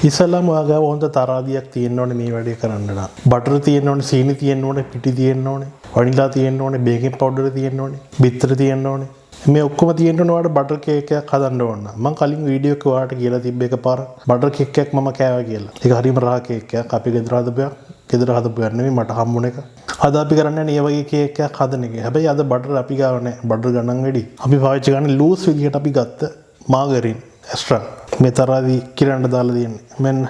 ඉස්සෙල්ලාම ඔයාගාව හොඳ තරාදියක් තියෙන්න ඕනේ මේ වැඩේ කරන්න නම්. බටර් තියෙන්න ඕනේ, සීනි තියෙන්න ඕනේ, පිටි තියෙන්න ඕනේ, වනිලා තියෙන්න ඕනේ, බේකින් පවුඩර් තියෙන්න ඕනේ, බිත්තර තියෙන්න ඕනේ. මේ ඔක්කොම තියෙන්න ඕනේ ඔයාලට බටර් කේක් එකක් හදන්න ඕන නම්. මම කලින් වීඩියෝ එකක ඔයාලට කියලා තිබ්බ එකපාර බටර් කේක් එකක් මම කෑවා කියලා. ඒක හරියම රහ කේක් එකක්. අපි ගෙදර හදපු එකක් නෙමෙයි මට හම්බුන එක. අද අපි කරන්නේ මේ වගේ කේක් එකක් හදන එක. හැබැයි අද බටර් අපි ගාව නැහැ. බටර් ගණන් වැඩි. අපි පාවිච්චි කරන්නේ ලූස් විදිහට අපි ගත්ත මාගරින් එක්ස්ට්‍රා. මේ තරාදී කිරන්න දාලා තියෙන්නේ. මෙන්න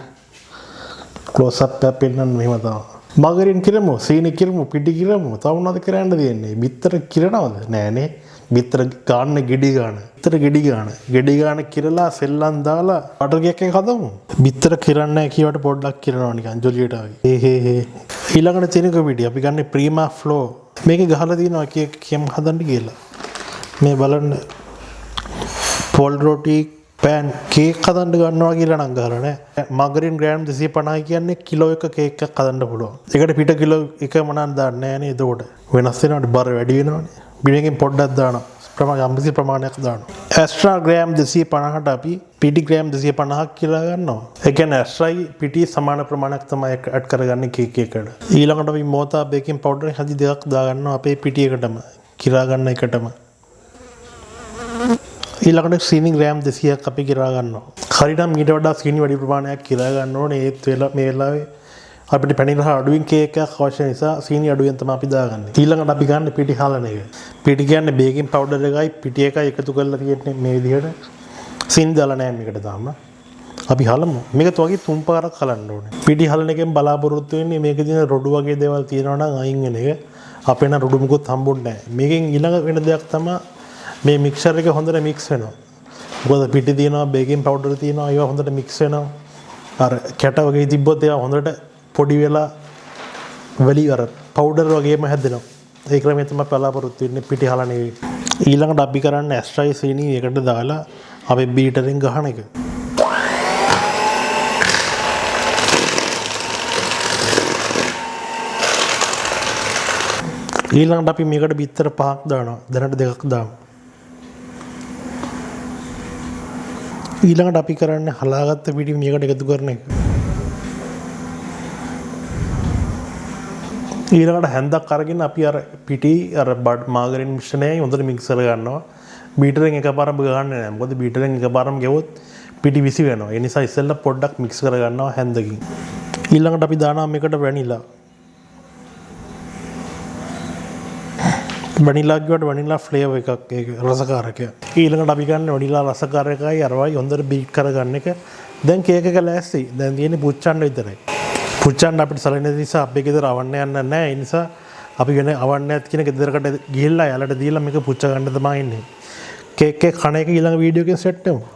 ක්ලෝස් අප් එක පෙන්නන්න මෙහෙම තමයි. මාගරින් කිරමු, සීනි කිරමු, පිටි කිරමු. තව මොනවද කරන්න තියෙන්නේ? බිත්තර කිරනවද? නෑනේ. බිත්තර ගන්න ගෙඩි ගන්න. බිත්තර ගෙඩි ගන්න. ගෙඩි ගන්න කිරලා සෙල්ලම් දාලා බටර් කේක් එක හදමු. බිත්තර කිරන්නේ නැහැ කියවට පොඩ්ඩක් කිරනවා නිකන් ජොලියට වගේ. හේ. ඊළඟට තියෙන කොමිඩි අපි ගන්න ප්‍රීමා ෆ්ලෝ. මේකේ ගහලා තියෙනවා කේක් කියම් හදන්න කියලා. මේ බලන්න. පොල් රොටි පෑන් කේක් හදන්න ගන්නවා කියලා නම් ගහලා නැහැ. මාගරින් ග්‍රෑම් 250 කියන්නේ කිලෝ එක කේක් එකක් හදන්න පුළුවන්. ඒකට පිට කිලෝ එක මනක් දාන්න නැහැ නේද? එතකොට වෙනස් වෙනවනේ බර වැඩි වෙනවනේ. බිමකින් පොඩ්ඩක් දානවා. යම්කිසි ප්‍රමාණයක් දානවා. එක්ස්ට්‍රා ග්‍රෑම් 250ට අපි පිටි ග්‍රෑම් 250ක් කියලා ගන්නවා. ඒ කියන්නේ එක්ස්ට්‍රායි පිටි සමාන ප්‍රමාණයක් තමයි ඇඩ් කරගන්නේ කේක් එකකට. ඊළඟට අපි මෝතා බේකින් පවුඩර් හදි දෙකක් දා ගන්නවා අපේ පිටි එකටම. කිරා ගන්න එකටම. ඊළඟට සීනි ග්‍රෑම් 200ක් අපි කිරා ගන්නවා. හරිනම් ඊට වඩා සීනි වැඩි ප්‍රමාණයක් කිරා ගන්න ඕනේ. ඒත් මේ වෙලාවේ අපිට පැණි රහ අඩුවෙන් කේක් එකක් අවශ්‍ය නිසා සීනි අඩුවෙන් තමයි අපි දාගන්නේ. ඊළඟට අපි ගන්න පිටි හලන එක. පිටි කියන්නේ බේකින් පවුඩර් එකයි පිටි එකයි එකතු කරලා තියෙන්නේ මේ විදිහට. සීනි දාලා නැහැ මේකට තාම. අපි හලමු. මේක තවගේ 3 පාරක් හලන්න ඕනේ. පිටි හලන එකෙන් බලාපොරොත්තු වෙන්නේ මේකේ තියෙන රොඩු වගේ දේවල් තියෙනවා නම් අයින් වෙන එක. අපේ නම් රොඩු මුකුත් හම්බුන්නේ නැහැ. මේකෙන් ඊළඟ වෙන දෙයක් තමයි මේ මික්සර් එක හොඳට මික්ස් වෙනවා. මොකද පිටි තියෙනවා බේකින් පවුඩර් තියෙනවා ඒවා හොඳට මික්ස් වෙනවා. අර කැට වගේ තිබ්බොත් ඒවා හොඳට පොඩි වෙලා වැලි අර පවුඩර් වගේම හැදෙනවා. ඒ ක්‍රමයෙන් තමයි බලාපොරොත්තු වෙන්නේ පිටි හලන්නේ. ඊළඟට අපි කරන්නේ එක්ස්ට්‍රා සීනි එකට දාලා අපි බීටරෙන් ගහන එක. ඊළඟට අපි මේකට බිත්තර 5ක් දානවා. දැනට 2ක් දාමු. ඊළඟට අපි කරන්නේ හලාගත්ත පිටි මේකට එකතු කරන එක. ඊළඟට හැන්දක් අරගෙන අපි අර පිටි අර මාගරින් මිශ්‍රණයයි හොඳට මික්ස් කරගන්නවා. බීටරෙන් එකපාරම ගහන්නේ නැහැ. මොකද බීටරෙන් එකපාරම ගෙවුවොත් පිටි විසි වෙනවා. ඒ නිසා ඉස්සෙල්ලා පොඩ්ඩක් මික්ස් කරගන්නවා හැන්දකින්. ඊළඟට අපි දානවා මේකට වැනිලා. වැනිලා කියවට වැනිලා ෆ්ලේවර් එකක් ඒක රසකාරකයක්. ඊළඟට අපි ගන්න වැනිලා රසකාරකයි අරවයි හොඳට බීට් කරගන්න එක. දැන් කේක් එක ලෑස්ති. දැන් තියෙන්නේ පුච්චන්න විතරයි. පුච්චන්න අපිට සලෙන නිසා අපේ ගෙදර අවන්න යන්න නැහැ. ඒ නිසා අපි වෙන අවන්නයක් කියන ගෙදරකට ගිහිල්ලා යාලට දීලා මේක පුච්ච ගන්න තමයි ඉන්නේ. කේක් එක කණ එක ඊළඟ වීඩියෝ එකෙන් සෙට් වෙමු.